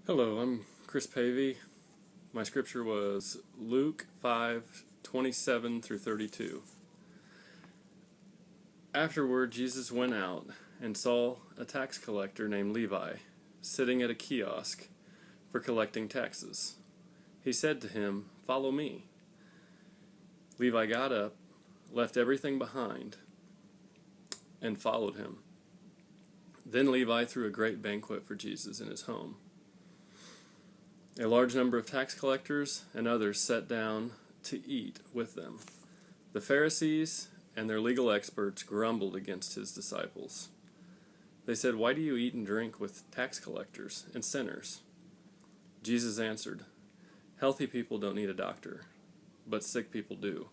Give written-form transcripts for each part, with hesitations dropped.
Hello, I'm Chris Pavey. My scripture was Luke 5:27 through 32. Afterward, Jesus went out and saw a tax collector named Levi sitting at a kiosk for collecting taxes. He said to him, "Follow me." Levi got up, left everything behind, and followed him. Then Levi threw a great banquet for Jesus in his home. A large number of tax collectors and others sat down to eat with them. The Pharisees and their legal experts grumbled against his disciples. They said, "Why do you eat and drink with tax collectors and sinners?" Jesus answered, "Healthy people don't need a doctor, but sick people do.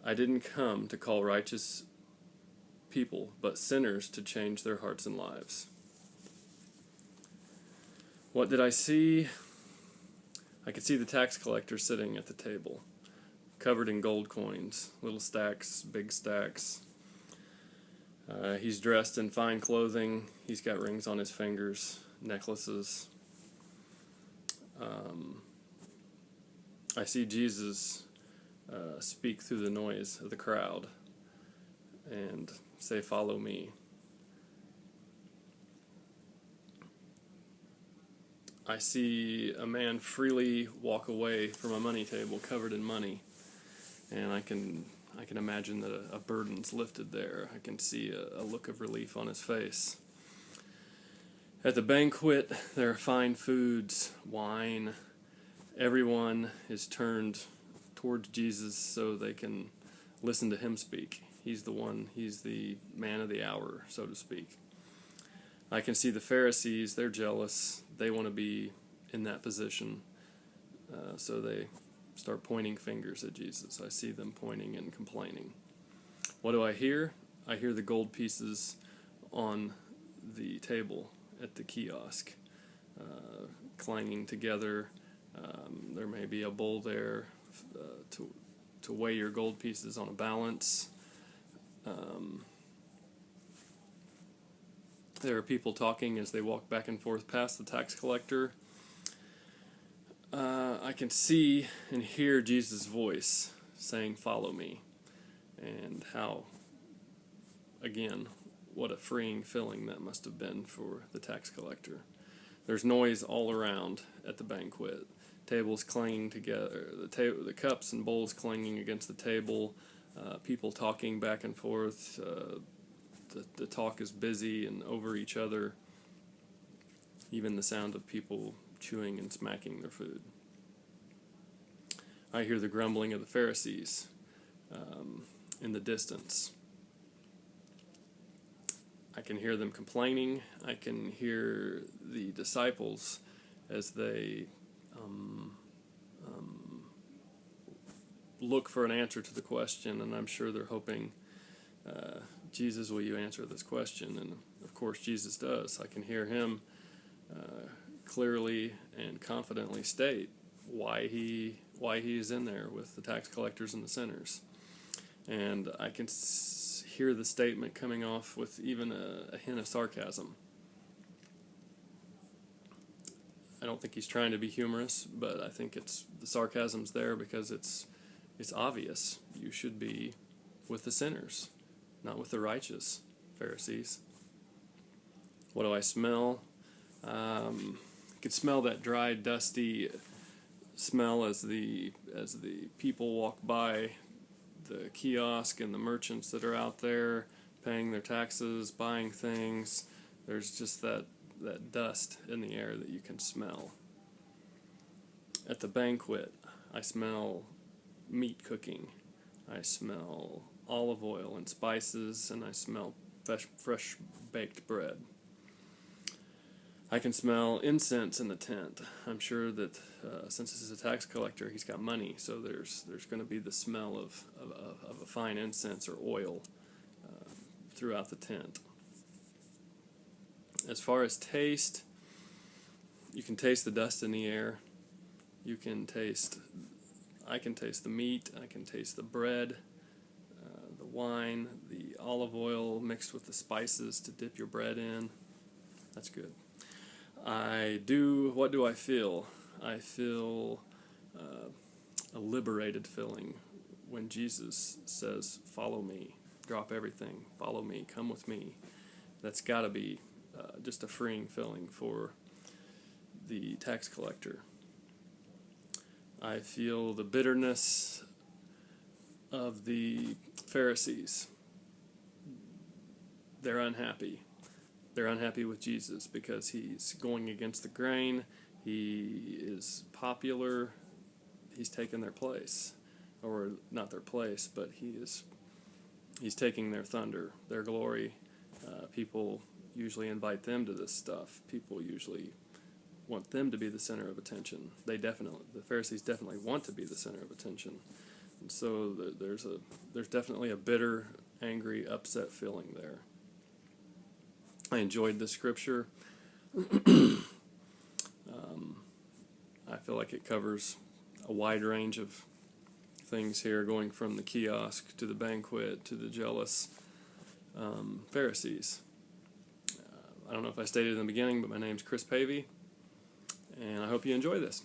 I didn't come to call righteous people, but sinners to change their hearts and lives." What did I see? I could see the tax collector sitting at the table, covered in gold coins, little stacks, big stacks. He's dressed in fine clothing. He's got rings on his fingers, necklaces. I see Jesus speak through the noise of the crowd and say, "Follow me." I see a man freely walk away from a money table covered in money, and I can imagine that a burden's lifted there. I can see a look of relief on his face. At the banquet, there are fine foods, wine. Everyone is turned towards Jesus so they can listen to him speak. He's the man of the hour, so to speak. I can see the Pharisees, they're jealous. They want to be in that position, so they start pointing fingers at Jesus. I see them pointing and complaining. What do I hear? I hear the gold pieces on the table at the kiosk, clanging together. There may be a bowl there to weigh your gold pieces on a balance. There are people talking as they walk back and forth past the tax collector. I can see and hear Jesus' voice saying, "Follow me," and how, again, what a freeing feeling that must have been for the tax collector. There's noise all around at the banquet. Tables clanging together, the cups and bowls clanging against the table, people talking back and forth. The talk is busy and over each other, even the sound of people chewing and smacking their food. I hear the grumbling of the Pharisees in the distance. I can hear them complaining. I can hear the disciples as they look for an answer to the question, and I'm sure they're hoping, "Jesus, will you answer this question?" And of course Jesus does. I can hear him clearly and confidently state why he is in there with the tax collectors and the sinners. And I can hear the statement coming off with even a hint of sarcasm. I don't think he's trying to be humorous, but I think the sarcasm's there because it's obvious. You should be with the sinners, not with the righteous, Pharisees. What do I smell? I could smell that dry, dusty smell as the people walk by the kiosk and the merchants that are out there paying their taxes, buying things. There's just that dust in the air that you can smell. At the banquet, I smell meat cooking. I smell olive oil and spices, and I smell fresh baked bread. I can smell incense in the tent. I'm sure that since this is a tax collector, he's got money, so there's going to be the smell of a fine incense or oil throughout the tent. As far as taste, you can taste the dust in the air. I can taste the meat. I can taste the bread, the wine, the olive oil mixed with the spices to dip your bread in. That's good. What do I feel? I feel a liberated feeling when Jesus says, "Follow me, drop everything, follow me, come with me." That's got to be just a freeing feeling for the tax collector. I feel the bitterness of the Pharisees. They're unhappy. They're unhappy with Jesus because he's going against the grain. He is popular. He's taken their place, or not their place, but he's taking their thunder, their glory. People usually invite them to this stuff. People usually want them to be the center of attention. The Pharisees definitely want to be the center of attention, and so there's definitely a bitter, angry, upset feeling there. I enjoyed this scripture. I feel like it covers a wide range of things here, going from the kiosk to the banquet to the jealous Pharisees. I don't know if I stated in the beginning, but my name's Chris Pavey, and I hope you enjoy this.